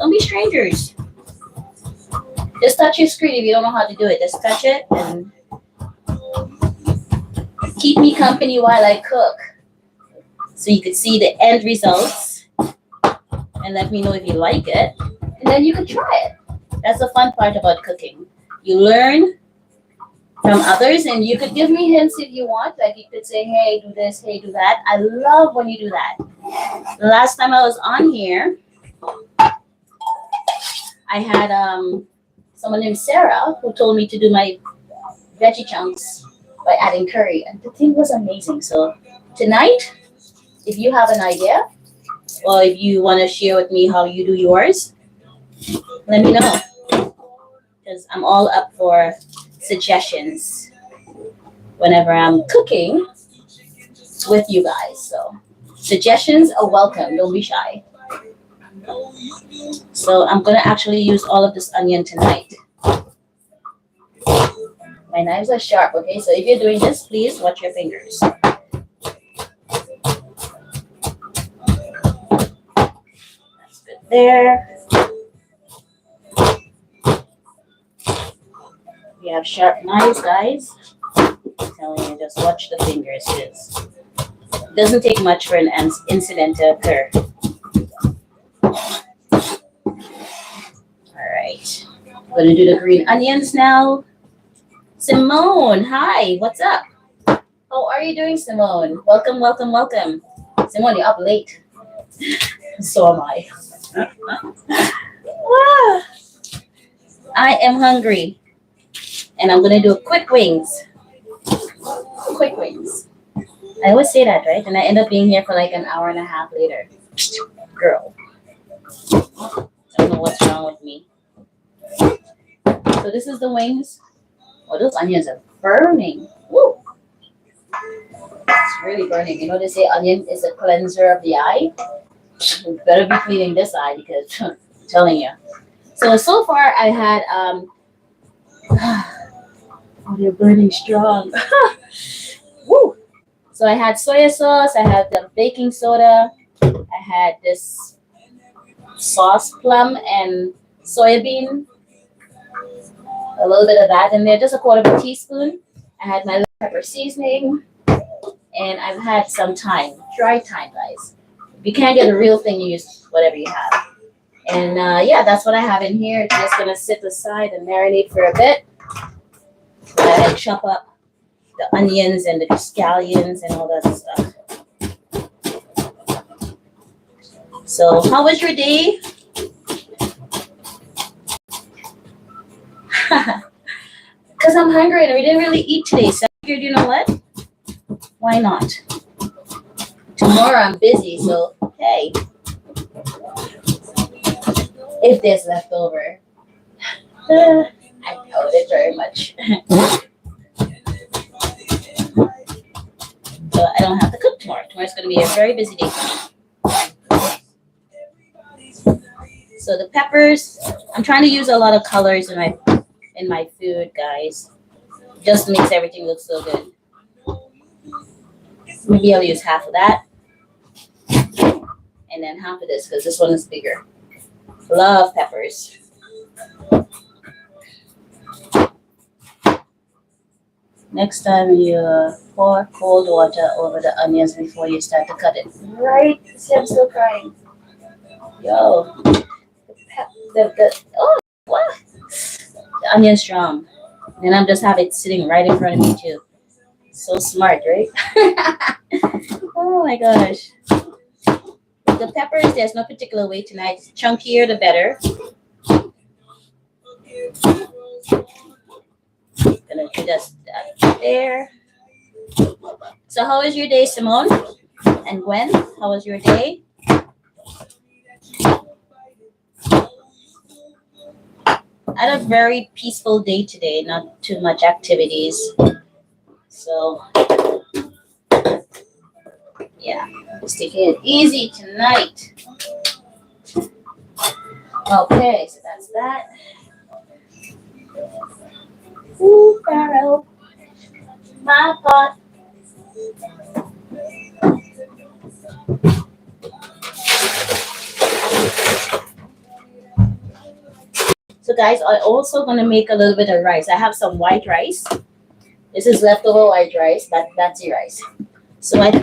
Don't be strangers. Just touch your screen if you don't know how to do it. Just touch it and keep me company while I cook. So you could see the end results and let me know if you like it. And then you could try it. That's the fun part about cooking. You learn from others and you could give me hints if you want. Like you could say, hey, do this, hey, do that. I love when you do that. The last time I was on here, I had someone named Sarah who told me to do my veggie chunks by adding curry. And the thing was amazing. So tonight, if you have an idea or if you want to share with me how you do yours, let me know. Because I'm all up for suggestions whenever I'm cooking with you guys. So suggestions are welcome. Don't be shy. So I'm gonna actually use all of this onion tonight. My knives are sharp, okay? So if you're doing this, please watch your fingers. That's good there. We have sharp knives, guys. I'm telling you, just watch the fingers. It doesn't take much for an incident to occur. All right. I'm going to do the green onions now. Simone, hi. What's up? How are you doing, Simone? Welcome, welcome, welcome. Simone, you're up late. So am I. I am hungry. And I'm going to do quick wings. Quick wings. I always say that, right? And I end up being here for like an hour and a half later. Girl. I don't know what's wrong with me. So this is the wings. Oh, those onions are burning. Woo! It's really burning. You know they say onion is a cleanser of the eye? You better be cleaning this eye because I'm telling you. So far I had oh, they're burning strong. Woo! So I had soy sauce, I had the baking soda, I had this sauce, plum and soybean, a little bit of that in there, just a quarter of a teaspoon. I had my pepper seasoning, and I've had some thyme, dry thyme, guys. If you can't get a real thing, you use whatever you have. And yeah, that's what I have in here. It's just gonna sit aside and marinate for a bit. I chop up the onions and the scallions and all that stuff. So, how was your day? Because I'm hungry and we didn't really eat today. So I figured, you know what? Why not? Tomorrow I'm busy, so hey. If there's leftover. I doubt it very much. So I don't have to cook tomorrow. Tomorrow's going to be a very busy day for me. So the peppers, I'm trying to use a lot of colors in my food, guys. Just makes everything look so good. Maybe I'll use half of that. And then half of this, because this one is bigger. Love peppers. Next time you pour cold water over the onions before you start to cut it. Right? See, I'm still crying. Yo. Oh, what? The onion's strong. And I'm just have it sitting right in front of me too. So smart, right? Oh my gosh. The peppers, there's no particular way tonight. The chunkier, the better. Gonna do just that there. So how was your day, Simone? And Gwen, how was your day? I had a very peaceful day today, not too much activities. So yeah, just taking it easy tonight. Okay, so that's that. Food-Farrell, my pot. So guys, I also gonna make a little bit of rice. I have some white rice. This is leftover white rice, that's the rice. So I think